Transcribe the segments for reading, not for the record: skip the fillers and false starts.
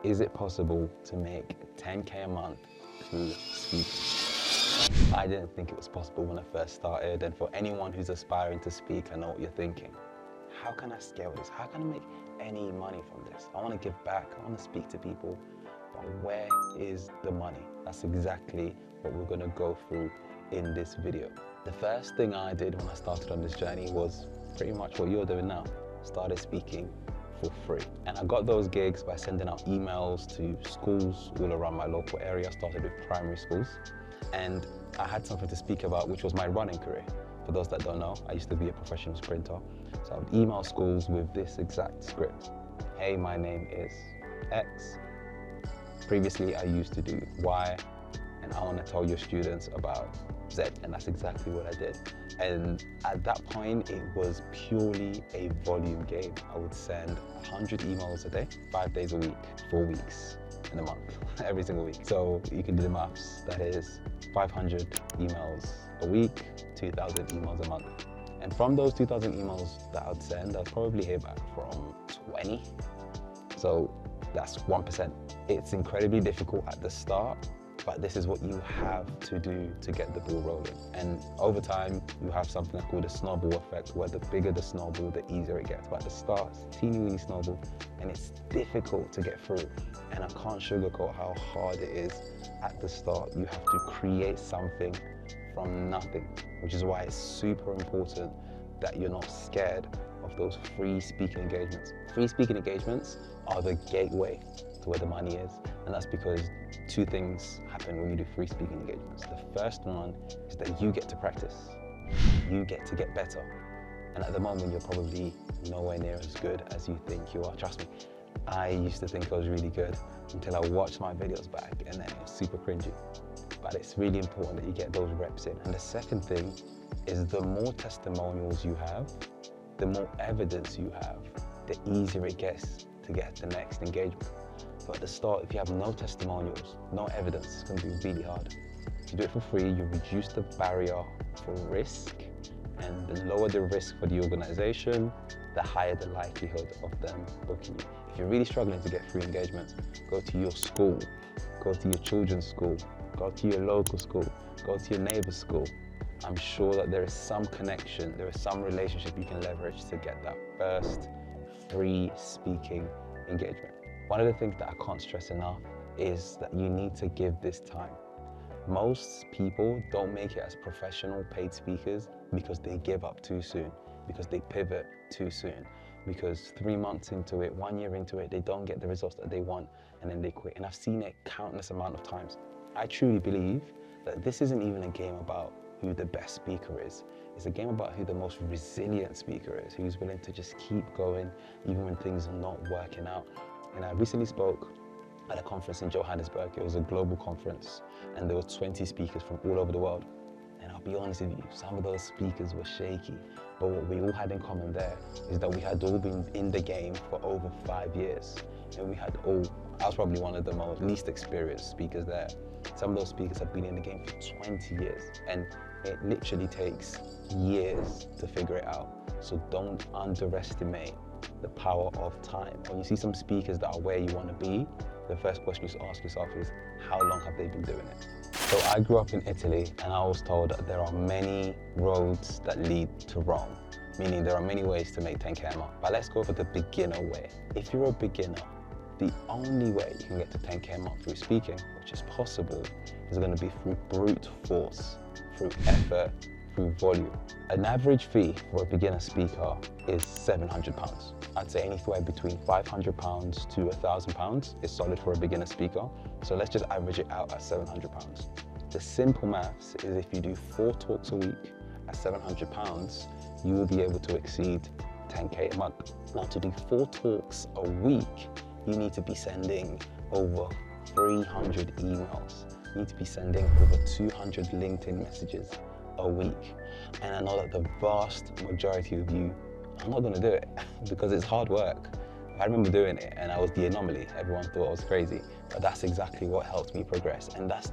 Is it possible to make 10K a month through speaking? I didn't think it was possible when I first started, and for anyone who's aspiring to speak, I know what you're thinking. How can I scale this? How can I make any money from this? I want to give back, I want to speak to people, but where is the money? That's exactly what we're going to go through in this video. The first thing I did when I started on this journey was pretty much what you're doing now. Started speaking for free. And I got those gigs by sending out emails to schools all around my local area. I started with primary schools. And I had something to speak about, which was my running career. For those that don't know, I used to be a professional sprinter. So I would email schools with this exact script. Hey, my name is X. Previously, I used to do Y, and I want to tell your students about Z, and that's exactly what I did. And at that point, it was purely a volume game. I would send 100 emails a day, 5 days a week, 4 weeks in a month, every single week. So you can do the maths. That is 500 emails a week, 2,000 emails a month. And from those 2,000 emails that I'd send, I'd probably hear back from 20. So that's 1%. It's incredibly difficult at the start, but this is what you have to do to get the ball rolling. And over time, you have something called a snowball effect, where the bigger the snowball, the easier it gets. But at the start, it's teeny weeny snowball, and it's difficult to get through. And I can't sugarcoat how hard it is at the start. You have to create something from nothing, which is why it's super important that you're not scared of those free speaking engagements. Free speaking engagements are the gateway to where the money is, and that's because two things happen when you do free speaking engagements. The first one is that you get to practice, you get to get better, and at the moment you're probably nowhere near as good as you think you are. Trust me, I used to think I was really good until I watched my videos back, and then it was super cringy. But it's really important that you get those reps in. And the second thing is, the more testimonials you have, the more evidence you have, the easier it gets to get the next engagement. But at the start, if you have no testimonials, no evidence, it's going to be really hard. If you do it for free, you reduce the barrier for risk, and the lower the risk for the organization, the higher the likelihood of them booking you. If you're really struggling to get free engagements, go to your school, go to your children's school, go to your local school, go to your neighbor's school. I'm sure that there is some connection, there is some relationship you can leverage to get that first free speaking engagement. One of the things that I can't stress enough is that you need to give this time. Most people don't make it as professional paid speakers because they give up too soon, because they pivot too soon, because 3 months into it, 1 year into it, they don't get the results that they want, and then they quit. And I've seen it countless amount of times. I truly believe that this isn't even a game about who the best speaker is. It's a game about who the most resilient speaker is, who's willing to just keep going even when things are not working out. And I recently spoke at a conference in Johannesburg. It was a global conference, and there were 20 speakers from all over the world. And I'll be honest with you, some of those speakers were shaky, but what we all had in common there is that we had all been in the game for over 5 years. And I was probably one of the least experienced speakers there. Some of those speakers have been in the game for 20 years, and it literally takes years to figure it out. So don't underestimate the power of time. When you see some speakers that are where you want to be, the first question you should ask yourself is, how long have they been doing it? So I grew up in Italy, and I was told that there are many roads that lead to Rome, meaning there are many ways to make 10K a month. But let's go for the beginner way. If you're a beginner, the only way you can get to 10K a month through speaking, which is possible, is going to be through brute force, through effort, through volume. An average fee for a beginner speaker is £700. I'd say anywhere between £500 to £1,000 is solid for a beginner speaker. So let's just average it out at £700. The simple maths is, if you do 4 talks a week at £700, you will be able to exceed 10K a month. Now, to do 4 talks a week, you need to be sending over 300 emails. You need to be sending over 200 LinkedIn messages a week. And I know that the vast majority of you are not going to do it because it's hard work. I remember doing it, and I was the anomaly. Everyone thought I was crazy, but that's exactly what helped me progress. And that's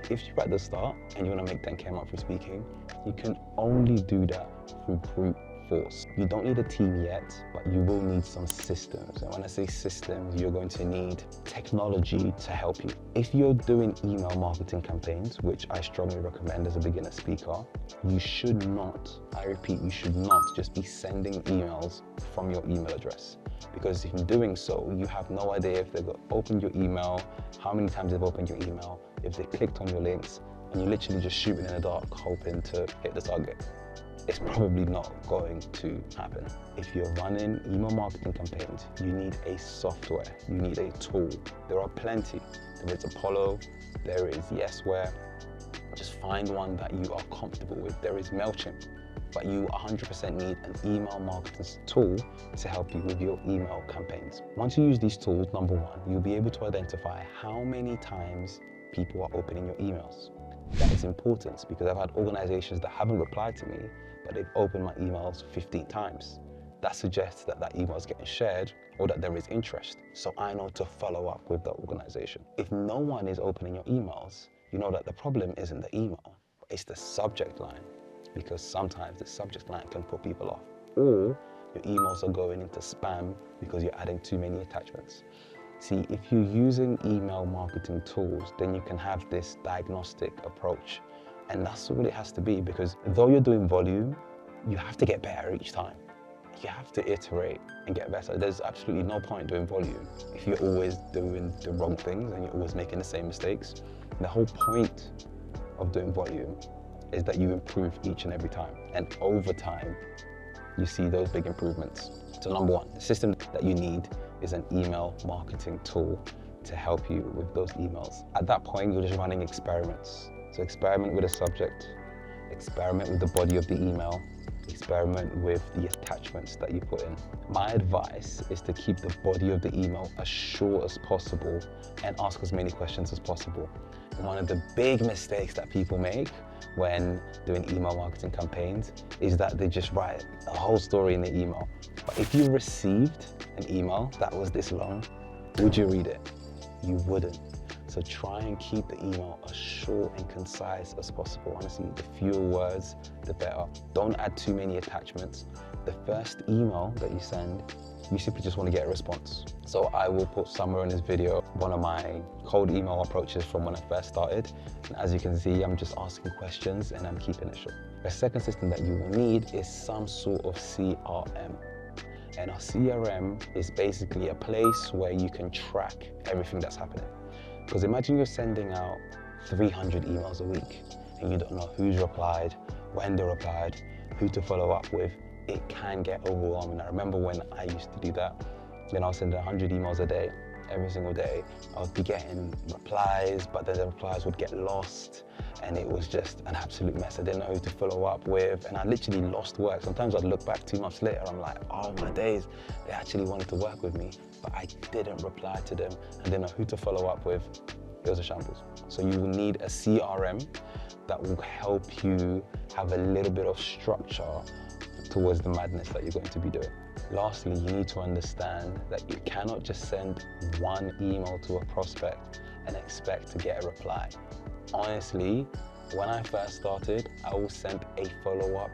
if you're at the start and you want to make 10K a month through speaking, you can only do that through brute force. You don't need a team yet, but you will need some systems. And when I say systems, you're going to need technology to help you. If you're doing email marketing campaigns, which I strongly recommend as a beginner speaker, you should not, I repeat, you should not just be sending emails from your email address. Because in doing so, you have no idea if they've opened your email, how many times they've opened your email, if they clicked on your links, and you're literally just shooting in the dark, hoping to hit the target. It's probably not going to happen. If you're running email marketing campaigns, you need a software, you need a tool. There are plenty. There is Apollo, there is Yesware. Just find one that you are comfortable with. There is MailChimp, but you 100% need an email marketing tool to help you with your email campaigns. Once you use these tools, number one, you'll be able to identify how many times people are opening your emails. That is important because I've had organizations that haven't replied to me, but they've opened my emails 15 times. That suggests that that email is getting shared or that there is interest. So I know to follow up with the organization. If no one is opening your emails, you know that the problem isn't the email, it's the subject line, because sometimes the subject line can put people off. Or your emails are going into spam because you're adding too many attachments. See, if you're using email marketing tools, then you can have this diagnostic approach. And that's all it has to be, because though you're doing volume, you have to get better each time. You have to iterate and get better. There's absolutely no point doing volume if you're always doing the wrong things and you're always making the same mistakes. The whole point of doing volume is that you improve each and every time. And over time, you see those big improvements. So number one, the system that you need is an email marketing tool to help you with those emails. At that point, you're just running experiments. So experiment with a subject, experiment with the body of the email, experiment with the attachments that you put in. My advice is to keep the body of the email as short as possible and ask as many questions as possible. One of the big mistakes that people make when doing email marketing campaigns is that they just write a whole story in the email. But if you received an email that was this long, would you read it? You wouldn't. So try and keep the email as short and concise as possible. Honestly, the fewer words, the better. Don't add too many attachments. The first email that you send, you simply just want to get a response. So I will put somewhere in this video one of my cold email approaches from when I first started. And as you can see, I'm just asking questions and I'm keeping it short. The second system that you will need is some sort of CRM. And a CRM is basically a place where you can track everything that's happening. Because imagine you're sending out 300 emails a week and you don't know who's replied, when they replied, who to follow up with. It can get overwhelming. I remember when I used to do that, then I was sending 100 emails a day, every single day. I would be getting replies, but then the replies would get lost and it was just an absolute mess. I didn't know who to follow up with and I literally lost work. Sometimes I'd look back 2 months later, I'm like, oh my days, they actually wanted to work with me, but I didn't reply to them and didn't know who to follow up with. It was a shambles. So you will need a CRM that will help you have a little bit of structure towards the madness that you're going to be doing. Lastly, you need to understand that you cannot just send one email to a prospect and expect to get a reply. Honestly, when I first started, I will send a follow-up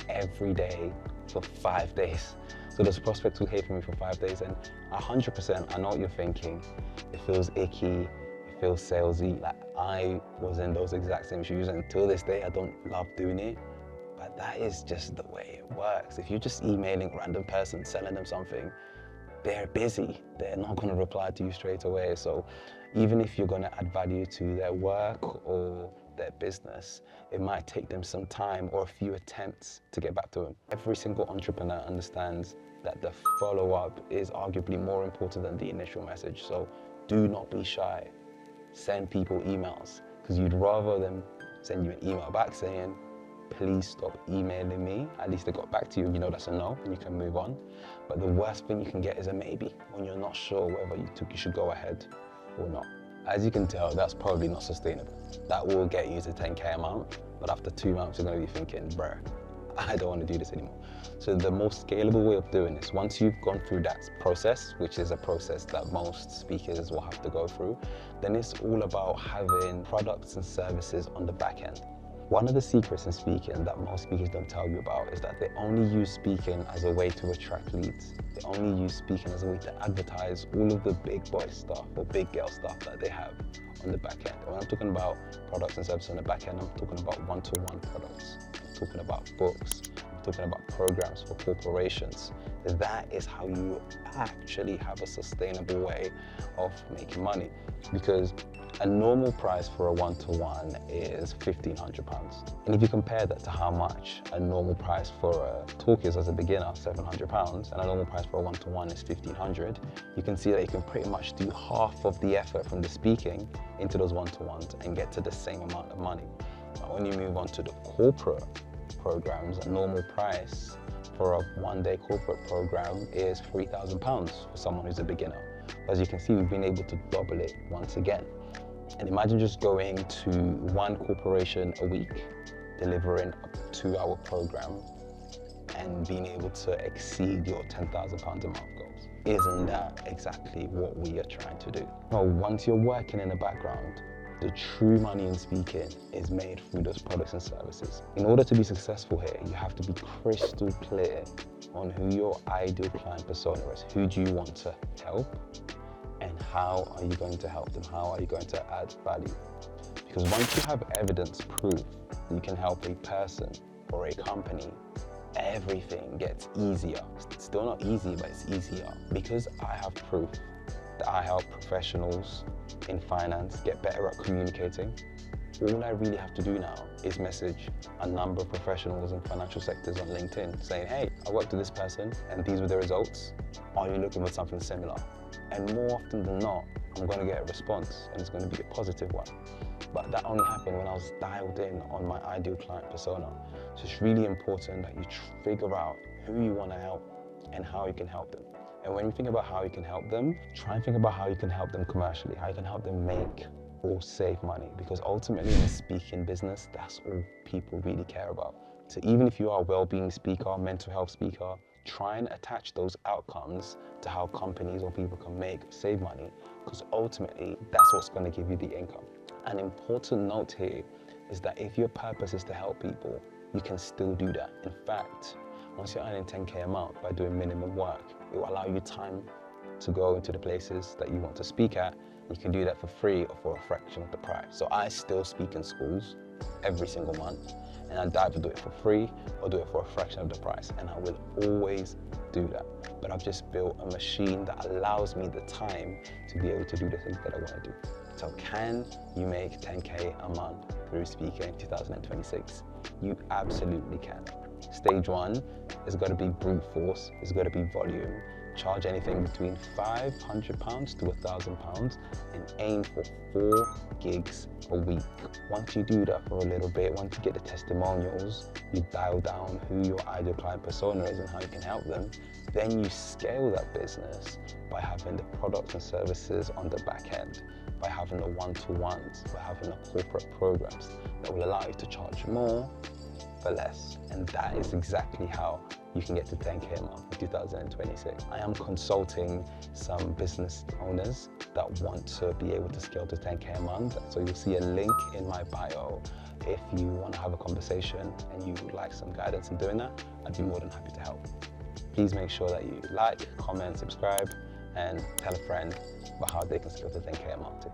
every day for 5 days. So those prospects will hear from me for 5 days, and 100%, I know what you're thinking. It feels icky, it feels salesy. Like I was in those exact same shoes, and until this day, I don't love doing it. But that is just the way it works. If you're just emailing a random person, selling them something, they're busy. They're not going to reply to you straight away. So even if you're going to add value to their work or their business, it might take them some time or a few attempts to get back to them. Every single entrepreneur understands that the follow-up is arguably more important than the initial message. So do not be shy. Send people emails, because you'd rather them send you an email back saying, please stop emailing me. At least they got back to you, you know that's a no, and you can move on. But the worst thing you can get is a maybe, when you're not sure whether you should go ahead or not. As you can tell, that's probably not sustainable. That will get you to 10K a month, but after 2 months, you're gonna be thinking, bruh, I don't wanna do this anymore. So the most scalable way of doing this, once you've gone through that process, which is a process that most speakers will have to go through, then it's all about having products and services on the back end. One of the secrets in speaking that most speakers don't tell you about is that they only use speaking as a way to attract leads. They only use speaking as a way to advertise all of the big boy stuff or big girl stuff that they have on the back end. And when I'm talking about products and services on the back end, I'm talking about one-to-one products. I'm talking about books. I'm talking about programs for corporations. That is how you actually have a sustainable way of making money, because a normal price for a one-to-one is £1,500. And if you compare that to how much a normal price for a talk is as a beginner, £700, and a normal price for a one-to-one is £1,500, you can see that you can pretty much do half of the effort from the speaking into those one-to-ones and get to the same amount of money. Now, when you move on to the corporate programs, a normal price for a one-day corporate program is £3,000 for someone who's a beginner. As you can see, we've been able to double it once again. And imagine just going to one corporation a week, delivering a 2-hour program, and being able to exceed your £10,000 a month goals. Isn't that exactly what we are trying to do? Well, once you're working in the background, the true money in speaking is made through those products and services. In order to be successful here, you have to be crystal clear on who your ideal client persona is. Who do you want to help? And how are you going to help them? How are you going to add value? Because once you have evidence proof that you can help a person or a company, everything gets easier. It's still not easy, but it's easier. Because I have proof that I help professionals in finance get better at communicating, all I really have to do now is message a number of professionals in financial sectors on LinkedIn saying, hey, I worked with this person and these were the results. Are you looking for something similar? And more often than not, I'm going to get a response, and it's going to be a positive one. But that only happened when I was dialed in on my ideal client persona. So it's really important that you figure out who you want to help and how you can help them. And when you think about how you can help them, try and think about how you can help them commercially, how you can help them make or save money. Because ultimately in the speaking business, that's all people really care about. So even if you are a well-being speaker, mental health speaker, try and attach those outcomes to how companies or people can save money, because ultimately that's what's going to give you the income. An important note here is that if your purpose is to help people, you can still do that. In fact, once you're earning 10K a month by doing minimum work, it will allow you time to go into the places that you want to speak at. You can do that for free or for a fraction of the price. So I still speak in schools every single month, and I'd either do it for free or do it for a fraction of the price, and I will always do that. But I've just built a machine that allows me the time to be able to do the things that I want to do. So can you make 10K a month through speaking in 2026? You absolutely can. Stage 1 is going to be brute force, it's going to be volume. Charge anything between £500 to £1,000 and aim for 4 gigs a week. Once you do that for a little bit, once you get the testimonials, you dial down who your ideal client persona is and how you can help them, then you scale that business by having the products and services on the back end, by having the one-to-ones, by having the corporate programs that will allow you to charge more for less. And that is exactly how you can get to 10K a month in 2026. I am consulting some business owners that want to be able to scale to 10K a month. So you'll see a link in my bio. If you want to have a conversation and you would like some guidance in doing that, I'd be more than happy to help. Please make sure that you like, comment, subscribe, and tell a friend about how they can scale to 10K a month too.